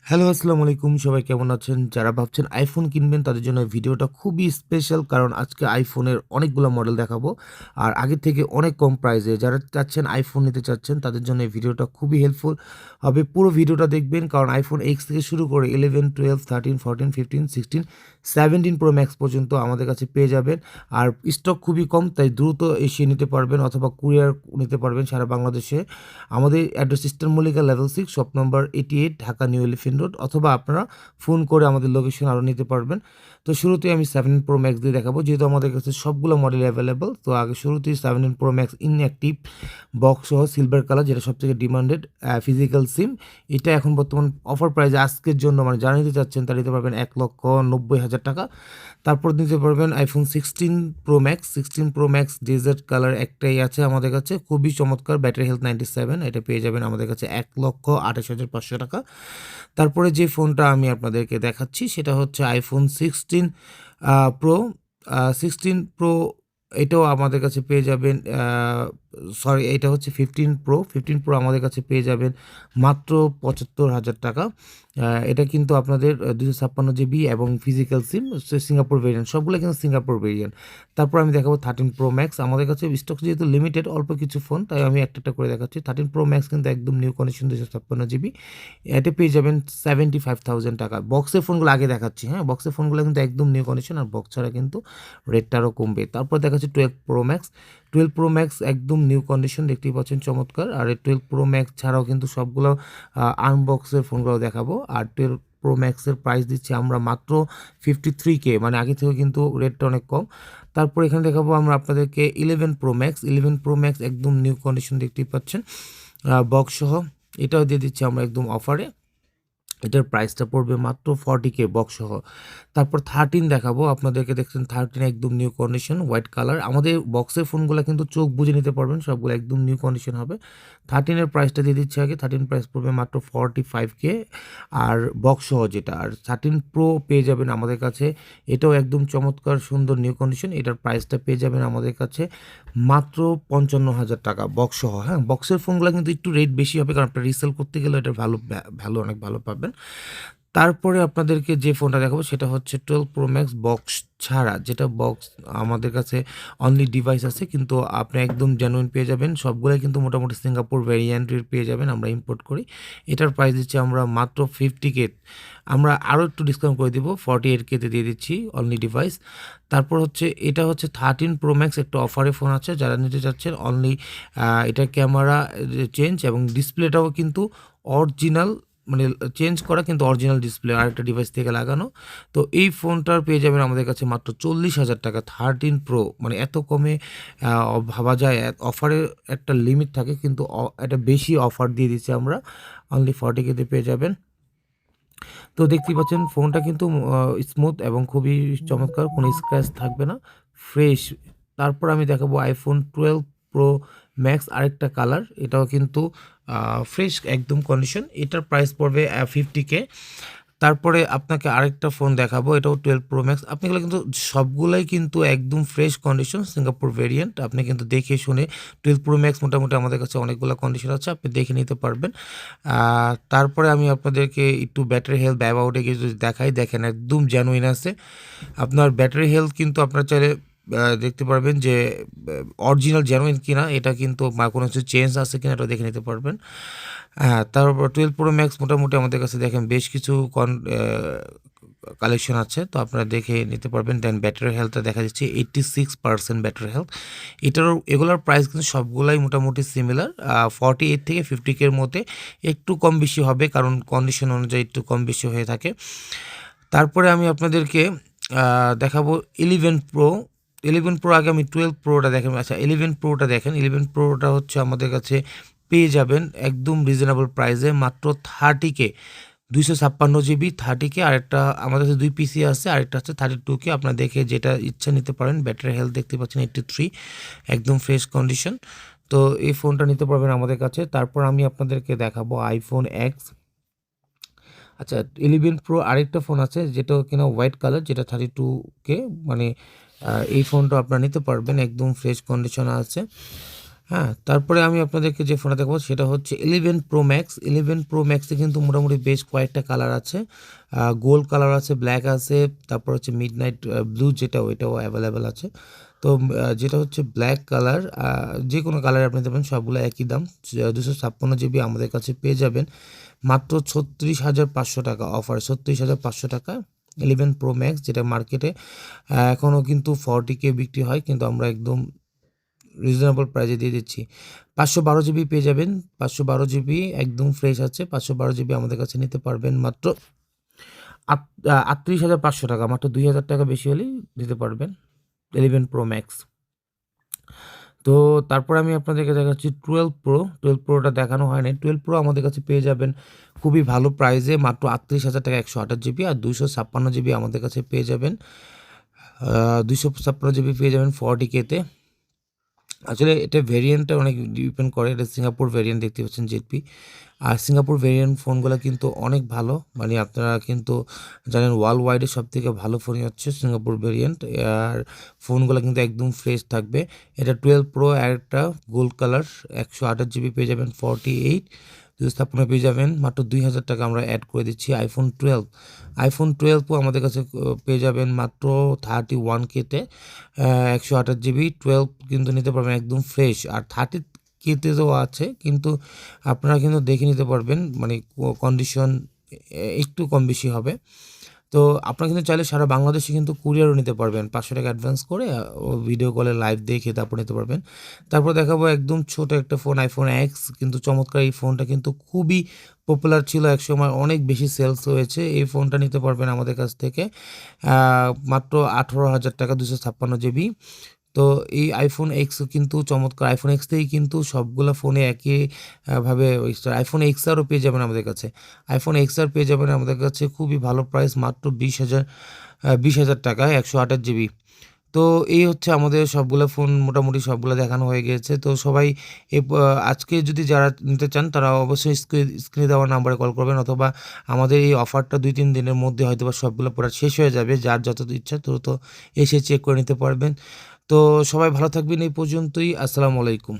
Hello, আসসালামু আলাইকুম। সবাই কেমন আছেন? যারা ভাবছেন আইফোন কিনবেন তাদের জন্য এই ভিডিওটা খুবই স্পেশাল। কারণ আজকে আইফোনের অনেকগুলা মডেল দেখাবো। আর আগের থেকে অনেক কম প্রাইসে। যারা চাচ্ছেন আইফোন নিতে চাচ্ছেন তাদের জন্য এই ভিডিওটা খুবই হেল্পফুল হবে। পুরো ভিডিওটা দেখবেন কারণ আইফোন X থেকে শুরু করে 11, 12, 13, 14, 15, 16, 17 প্রো ম্যাক্স পর্যন্ত আমাদের কাছে পেয়ে যাবেন। আর স্টক খুবই কম, তাই দ্রুত এসে নিতে পারবেন অথবা কুরিয়ার নিতে পারবেন সারা বাংলাদেশে। আমাদের address eastern Mallika level 6 shop number 88 Dhaka new elephant road, অথবা আপনারা ফোন করে আমাদের লোকেশন আরও নিতে পারবেন। তো শুরুতেই আমি 17 প্রো ম্যাক্স দিয়ে দেখাবো, যেহেতু আমাদের কাছে সবগুলো মডেল অ্যাভেলেবল। তো আগে শুরুতেই 17 প্রো ম্যাক্স ইনঅ্যাক্টিভ বক্স সহ সিলভার কালার, যেটা সবথেকে ডিমান্ডেড ফিজিক্যাল সিম। এটা এখন বর্তমান অফার প্রাইসে আজকের জন্য মানে যারা নিতে চাচ্ছেন তারা নিতে পারবেন 1,90,000 টাকা। তারপর নিতে পারবেন iPhone 16 pro max dessert colour একটাই আছে আমাদের কাছে, খুবই চমৎকার, ব্যাটারি হেলথ 97, এটা পেয়ে যাবেন আমাদের কাছে 1,28,500 টাকা। তারপরে যে ফোনটা আমি আপনাদেরকে দেখাচ্ছি সেটা হচ্ছে আইফোন প্রো 16 প্রো, এটাও আমাদের কাছে পেয়ে যাবেন। সরি, এটা হচ্ছে 15 প্রো আমাদের কাছে পেয়ে যাবেন মাত্র 75,000 টাকা। এটা কিন্তু আপনাদের 256 জিবি এবং ফিজিক্যাল সিম, সিঙ্গাপুর ভেরিয়েন্ট, সবগুলো কিন্তু সিঙ্গাপুর ভেরিয়েন্ট। তারপর আমি দেখাবো 13 প্রো ম্যাক্স। আমাদের কাছে স্টক যেহেতু লিমিটেড, অল্প কিছু ফোন, তাই আমি একটা করে দেখাচ্ছি। 13 প্রো ম্যাক্স কিন্তু একদম নিউ কন্ডিশন, 256 জিবি, এটা পেয়ে যাবেন 75,000 টাকা। বক্সের ফোনগুলো আগে দেখাচ্ছি, হ্যাঁ, বক্সের ফোনগুলো কিন্তু একদম নিউ কন্ডিশন, আর বক্স ছাড়া কিন্তু রেটটা আরও কমবে। তারপর দেখাচ্ছি 12 প্রো ম্যাক্স একদম নিউ কন্ডিশন, দেখতেই পাচ্ছেন চমৎকার। আর এই 12 প্রো ম্যাক্স ছাড়াও কিন্তু সবগুলো আনবক্সের ফোনগুলো দেখাবো। আর 12 প্রো ম্যাক্সের প্রাইস দিচ্ছি আমরা মাত্র 53K, মানে আগে থেকে কিন্তু রেটটা অনেক কম। তারপর এখানে দেখাবো আমরা আপনাদেরকে 11 প্রো ম্যাক্স একদম নিউ কন্ডিশন, দেখতেই পাচ্ছেন বক্স সহ, এটাও দিয়ে দিচ্ছি আমরা একদম অফারে। এটার প্রাইসটা পড়বে মাত্র 40K বক্স সহ। তারপর 13 দেখাবো আপনাদেরকে, দেখছেন 13 একদম নিউ কন্ডিশন, হোয়াইট কালার। আমাদের বক্সের ফোনগুলো কিন্তু চোখ বুঝে নিতে পারবেন, সবগুলো একদম নিউ কন্ডিশন হবে। 13-এর প্রাইসটা দিয়ে দিচ্ছি আগে, 13 প্রাইস পড়বে মাত্র 45K আর বক্স সহ যেটা। আর 13 প্রো পেয়ে যাবেন আমাদের কাছে, এটাও একদম চমৎকার সুন্দর নিউ কন্ডিশন, এটার প্রাইসটা পেয়ে যাবেন আমাদের কাছে মাত্র 55,000 টাকা বক্স সহ। হ্যাঁ, বক্সের ফোনগুলো কিন্তু একটু রেট বেশি হবে, কারণ আপনার রিসেল করতে গেলে এটার ভ্যালু অনেক ভালো পাবেন। তারপরে আপনাদেরকে যে ফোনটা দেখাবো সেটা হচ্ছে 12 প্রো ম্যাক্স বক্স ছাড়া, যেটা বক্স আমাদের কাছে অনলি ডিভাইস আছে, কিন্তু আপনি একদম জেনুইন পেয়ে যাবেন। সবগুলোই কিন্তু মোটামুটি সিঙ্গাপুর ভ্যারিয়েন্টের পেয়ে যাবেন, আমরা ইম্পোর্ট করি। এটার প্রাইস দিচ্ছি আমরা মাত্র 50K, আমরা আরও একটু ডিসকাউন্ট করে দিব, 48K-তে দিয়ে দিচ্ছি অনলি ডিভাইস। তারপর হচ্ছে এটা হচ্ছে 13 প্রো ম্যাক্স, একটা অফারে ফোন আছে, যারা নিতে চাচ্ছেন অনলি এটা ক্যামেরা চেঞ্জ এবং ডিসপ্লেটাও কিন্তু অরিজিনাল, মানে চেঞ্জ করা কিন্তু অরিজিনাল ডিসপ্লে আরেকটা ডিভাইস থেকে লাগানো। তো এই ফোনটার পেয়ে যাবেন আমাদের কাছে মাত্র 40,000 টাকা 13 প্রো, মানে এত কমে ভাবা যায়। অফারের একটা লিমিট থাকে, কিন্তু একটা বেশি অফার দিয়ে দিচ্ছি আমরা, অনলি 40K-তে পেয়ে যাবেন। তো দেখতেই পাচ্ছেন ফোনটা কিন্তু স্মুথ এবং খুবই চমৎকার, কোনো স্ক্র্যাচ থাকবে না, ফ্রেশ। তারপর আমি দেখাবো আইফোন 12 প্রো ম্যাক্স, আরেকটা কালার, এটাও কিন্তু ফ্রেশ একদম কন্ডিশন, এটার প্রাইস পড়বে 50K। তারপরে আপনাকে আরেকটা ফোন দেখাবো, এটাও 12 প্রো ম্যাক্স। আপনি এগুলো কিন্তু সবগুলাই কিন্তু একদম ফ্রেশ কন্ডিশন, সিঙ্গাপুর ভেরিয়েন্ট, আপনি কিন্তু দেখে শুনে 12 প্রো ম্যাক্স মোটামুটি আমাদের কাছে অনেকগুলো কন্ডিশন আছে, আপনি দেখে নিতে পারবেন। তারপরে আমি আপনাদেরকে একটু ব্যাটারি হেলথ ব্যবহারে গিয়ে যদি দেখেন একদম জেনুইন আছে। আপনার ব্যাটারি হেলথ কিন্তু আপনার চাইলে দেখতে পারবেন যে অরিজিনাল জেনুইন কিনা, এটা কিন্তু বা কোনো কিছু চেঞ্জ আছে কিনা এটা দেখে নিতে পারবেন। হ্যাঁ, তারপর 12 প্রো ম্যাক্স মোটামুটি আমাদের কাছে দেখেন বেশ কিছু কালেকশন আছে, তো আপনারা দেখে নিতে পারবেন। দেন ব্যাটারি হেলথটা দেখা যাচ্ছে 86% ব্যাটারি হেলথ। এগুলোর প্রাইস কিন্তু সবগুলাই মোটামুটি সিমিলার, 48 থেকে 50K-এর মধ্যে, একটু কম বেশি হবে কারণ কন্ডিশন অনুযায়ী একটু কম বেশি হয়ে থাকে। তারপরে আমি আপনাদেরকে দেখাবো 11 প্রো আগে আমি 12 প্রোটা দেখেন। আচ্ছা, 11 প্রোটা দেখেন, 11 প্রোটা হচ্ছে আমাদের কাছে পেয়ে যাবেন একদম রিজনেবল প্রাইসে মাত্র 30K, 256 জিবি 30K। আরেকটা আমাদের কাছে 2 পিসি আছে, আরেকটা হচ্ছে 32K, আপনারা দেখে যেটা ইচ্ছা নিতে পারেন। ব্যাটারি হেলথ দেখতে পাচ্ছেন 83, একদম ফ্রেশ কন্ডিশন। তো এই ফোনটা নিতে পারবেন আমাদের কাছে। তারপর আমি আপনাদেরকে দেখাবো আইফোন এক্স। আচ্ছা, 11 প্রো আরেকটা ফোন আছে যেটা কিনা হোয়াইট কালার, যেটা 32K, মানে এই ফোনটা আপনারা নিতে পারবেন, একদম ফ্রেশ কন্ডিশনে আছে। হ্যাঁ, তারপরে আমি আপনাদেরকে যে ফোনটা দেখাবো সেটা হচ্ছে 11 প্রো ম্যাক্স। 11 প্রো ম্যাক্সে কিন্তু মোটামুটি বেশ কয়েকটা কালার আছে। গোল্ড কালার আছে, ব্ল্যাক আছে, তারপর হচ্ছে মিডনাইট ব্লু যেটা ওইটাও অ্যাভেলেবেল আছে। তো যেটা হচ্ছে ব্ল্যাক কালার, যে কোনো কালার আপনি দেবেন সবগুলো একই দাম। 256 জিবি আমাদের কাছে পেয়ে যাবেন মাত্র 36,500 টাকা অফার, 36,500 টাকা 11 প্রো ম্যাক্স, যেটা মার্কেটে এখনও কিন্তু 40K বিক্রি হয়, কিন্তু আমরা একদম রিজনেবল প্রাইসে দিয়ে দিচ্ছি। 512 জিবি পেয়ে যাবেন, 512 জিবি একদম ফ্রেশ আছে। 512 জিবি আমাদের কাছে নিতে পারবেন মাত্র 38,500 টাকা, মাত্র 2,000 টাকা বেশি হলেই দিতে পারবেন 11 প্রো ম্যাক্স। তো তারপর আমি আপনাদেরকে দেখাচ্ছি 12 প্রো। 12 প্রোটা দেখানো হয়নি। 12 প্রো আমাদের কাছে পেয়ে যাবেন খুবই ভালো প্রাইসে মাত্র 38,000 টাকা 128 জিবি, আর 256 জিবি আমাদের কাছে পেয়ে যাবেন 256 জিবি পেয়ে যাবেন 40K-তে। আসলে এটা ভেরিয়েন্টটা অনেক ডিপেন্ড করে। এটা সিঙ্গাপুর ভেরিয়েন্ট দেখতে পাচ্ছেন জেডপি। আর সিঙ্গাপুর ভেরিয়েন্ট ফোনগুলো কিন্তু অনেক ভালো, মানে আপনারা কিন্তু জানেন ওয়ার্ল্ড ওয়াইডে সবথেকে ভালো ফোনই হচ্ছে সিঙ্গাপুর ভেরিয়েন্ট। আর ফোনগুলো কিন্তু একদম ফ্রেশ থাকবে। এটা 12 প্রো আর একটা গোল্ড কালার 128 জিবি পেয়ে যাবেন 48, 256 পেয়ে যাবেন মাত্র 2,000 টাকা আমরা অ্যাড করে দিচ্ছি। আইফোন 12, আইফোন 12 আমাদের কাছে পেয়ে যাবেন মাত্র 31K-তে 128 জিবি 12 কিন্তু নিতে পারবেন একদম ফ্রেশ। আর 30K-তেও আছে, কিন্তু আপনারা কিন্তু দেখে নিতে পারবেন, মানে কন্ডিশন একটু কম বেশি হবে। তো আপনারা কিন্তু চাইলে সারা বাংলাদেশে কিন্তু কুরিয়ারও নিতে পারবেন, 500 টাকা অ্যাডভান্স করে ভিডিও কলে লাইভ দেখে তারপর নিতে পারবেন। তারপর দেখাবো একদম ছোট একটা ফোন, আইফোন এক্স। কিন্তু চমৎকার এই ফোনটা কিন্তু খুবই পপুলার ছিল একসময়, অনেক বেশি সেলস হয়েছে। এই ফোনটা নিতে পারবেন আমাদের কাছ থেকে মাত্র 18,000 টাকা 256 জিবি। তো এই আইফোন এক্স কিন্তু চমৎকার। আইফোন এক্স থেকেই কিন্তু সবগুলো ফোনে একই ভাবে আইফোন এক্স আরও পেয়ে যাবেন আমাদের কাছে। আইফোন এক্স আর পেয়ে যাবেন আমাদের কাছে খুবই ভালো প্রাইস, মাত্র 20,000 টাকায় 128 জিবি। তো এই হচ্ছে আমাদের সবগুলো ফোন, মোটামুটি সবগুলো দেখানো হয়ে গিয়েছে। তো সবাই আজকে যদি যারা নিতে চান তারা অবশ্যই স্ক্রিনে দেওয়া নাম্বারে কল করবেন, অথবা আমাদের এই অফারটা 2-3 দিনের মধ্যে হয়তোবা সবগুলো প্রোডাক্ট শেষ হয়ে যাবে। যার যত ইচ্ছা তত এসে চেক করে নিতে পারবেন। তো সবাই ভালো থাকবেন, এই পর্যন্তই। আসসালামু আলাইকুম।